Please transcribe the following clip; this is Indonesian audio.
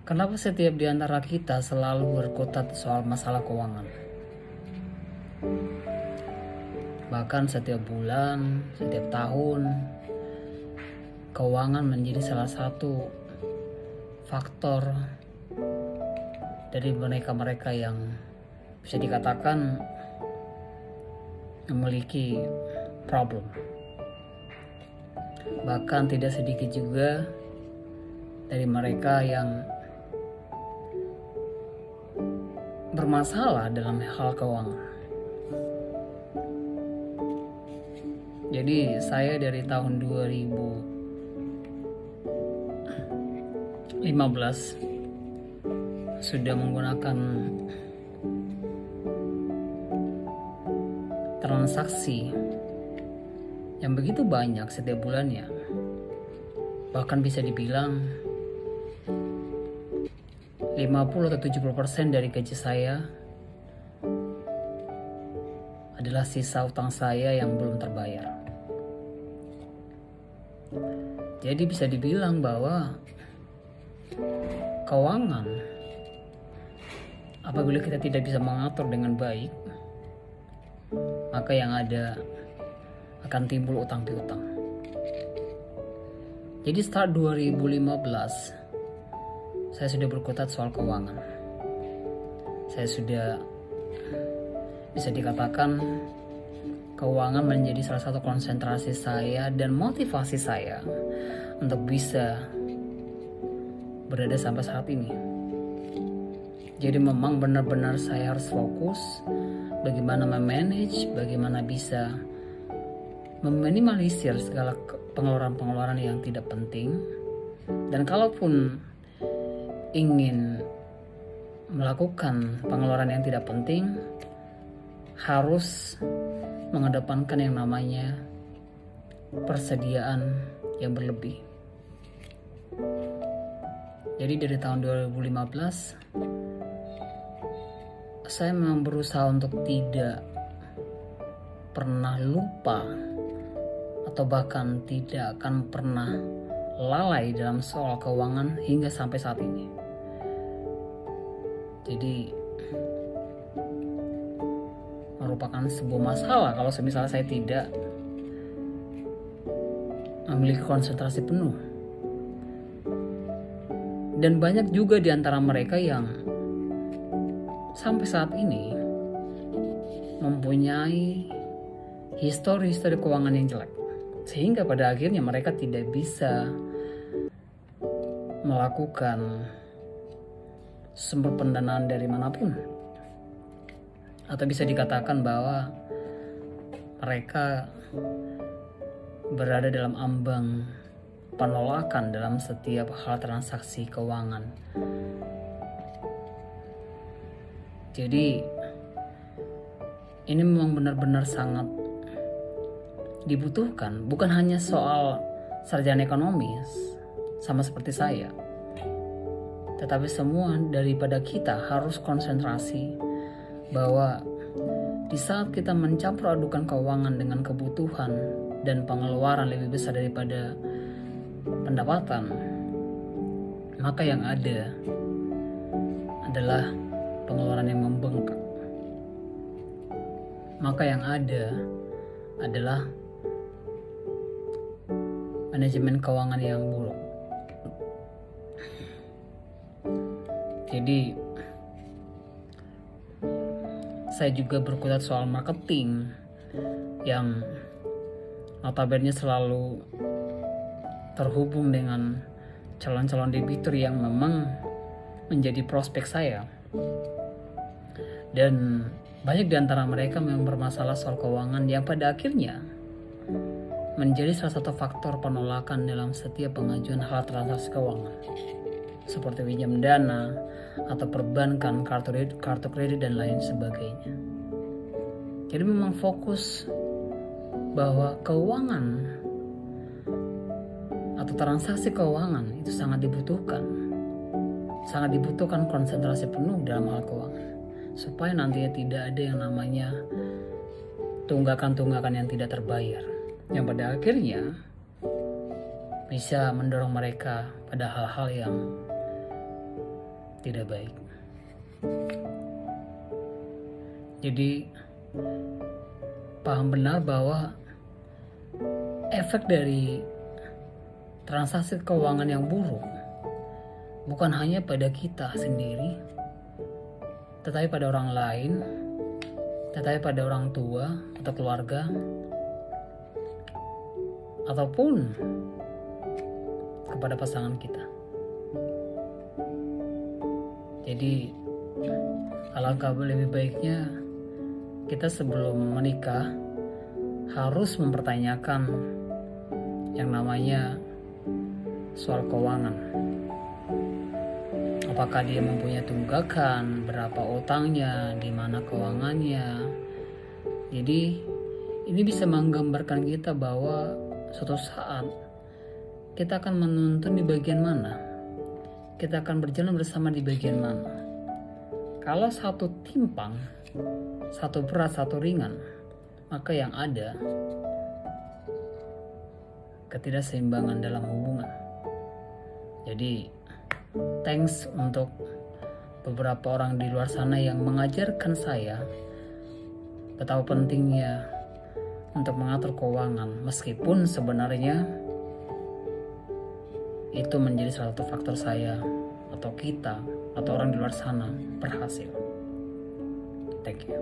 Kenapa setiap di antara kita selalu berkutat soal masalah keuangan? Bahkan setiap bulan, setiap tahun, keuangan menjadi salah satu faktor dari mereka-mereka yang bisa dikatakan memiliki problem. Bahkan tidak sedikit juga dari mereka yang bermasalah dalam hal keuangan. Jadi saya dari tahun 2015 sudah menggunakan transaksi yang begitu banyak setiap bulannya. Bahkan bisa dibilang 50 atau 70% dari gaji saya adalah sisa utang saya yang belum terbayar. Jadi bisa dibilang bahwa keuangan, apabila kita tidak bisa mengatur dengan baik, maka yang ada akan timbul utang piutang. Jadi start 2015 saya sudah berkutat soal keuangan. Saya sudah bisa dikatakan keuangan menjadi salah satu konsentrasi saya dan motivasi saya untuk bisa berada sampai saat ini. Jadi memang benar-benar saya harus fokus bagaimana memanage, bagaimana bisa meminimalisir segala pengeluaran-pengeluaran yang tidak penting. Dan kalaupun ingin melakukan pengeluaran yang tidak penting, harus mengedepankan yang namanya persediaan yang berlebih. Jadi dari tahun 2015 saya memang berusaha untuk tidak pernah lupa atau bahkan tidak akan pernah lalai dalam soal keuangan hingga sampai saat ini. Jadi merupakan sebuah masalah kalau misalnya saya tidak memiliki konsentrasi penuh. Dan banyak juga di antara mereka yang sampai saat ini mempunyai histori-histori keuangan yang jelek, sehingga pada akhirnya mereka tidak bisa melakukan sumber pendanaan dari manapun, atau bisa dikatakan bahwa mereka berada dalam ambang penolakan dalam setiap hal transaksi keuangan. Jadi ini memang benar-benar sangat dibutuhkan, bukan hanya soal sarjana ekonomi sama seperti saya, tetapi semua daripada kita harus konsentrasi bahwa di saat kita mencampur adukan keuangan dengan kebutuhan dan pengeluaran lebih besar daripada pendapatan, maka yang ada adalah pengeluaran yang membengkak. Maka yang ada adalah manajemen keuangan yang buruk. Jadi saya juga berkutat soal marketing yang notabene selalu terhubung dengan calon-calon debitur yang memang menjadi prospek saya. Dan banyak di antara mereka memang bermasalah soal keuangan yang pada akhirnya menjadi salah satu faktor penolakan dalam setiap pengajuan hal transaksi keuangan, seperti pinjam dana atau perbankan, kartu kredit dan lain sebagainya. Jadi memang fokus bahwa keuangan atau transaksi keuangan itu sangat dibutuhkan konsentrasi penuh dalam hal keuangan, supaya nantinya tidak ada yang namanya tunggakan-tunggakan yang tidak terbayar, yang pada akhirnya bisa mendorong mereka pada hal-hal yang tidak baik. Jadi paham benar bahwa efek dari transaksi keuangan yang buruk bukan hanya pada kita sendiri, tetapi pada orang lain, tetapi pada orang tua atau keluarga, ataupun kepada pasangan kita. Jadi alangkah lebih baiknya kita sebelum menikah harus mempertanyakan yang namanya soal keuangan. Apakah dia mempunyai tunggakan, berapa utangnya, di mana keuangannya. Jadi ini bisa menggambarkan kita bahwa suatu saat kita akan menuntun di bagian mana, kita akan berjalan bersama di bagian mana. Kalau satu timpang, satu berat, satu ringan, maka yang ada ketidakseimbangan dalam hubungan. Jadi thanks untuk beberapa orang di luar sana yang mengajarkan saya betapa pentingnya untuk mengatur keuangan, meskipun sebenarnya itu menjadi salah satu faktor saya atau kita atau orang di luar sana berhasil. Thank you.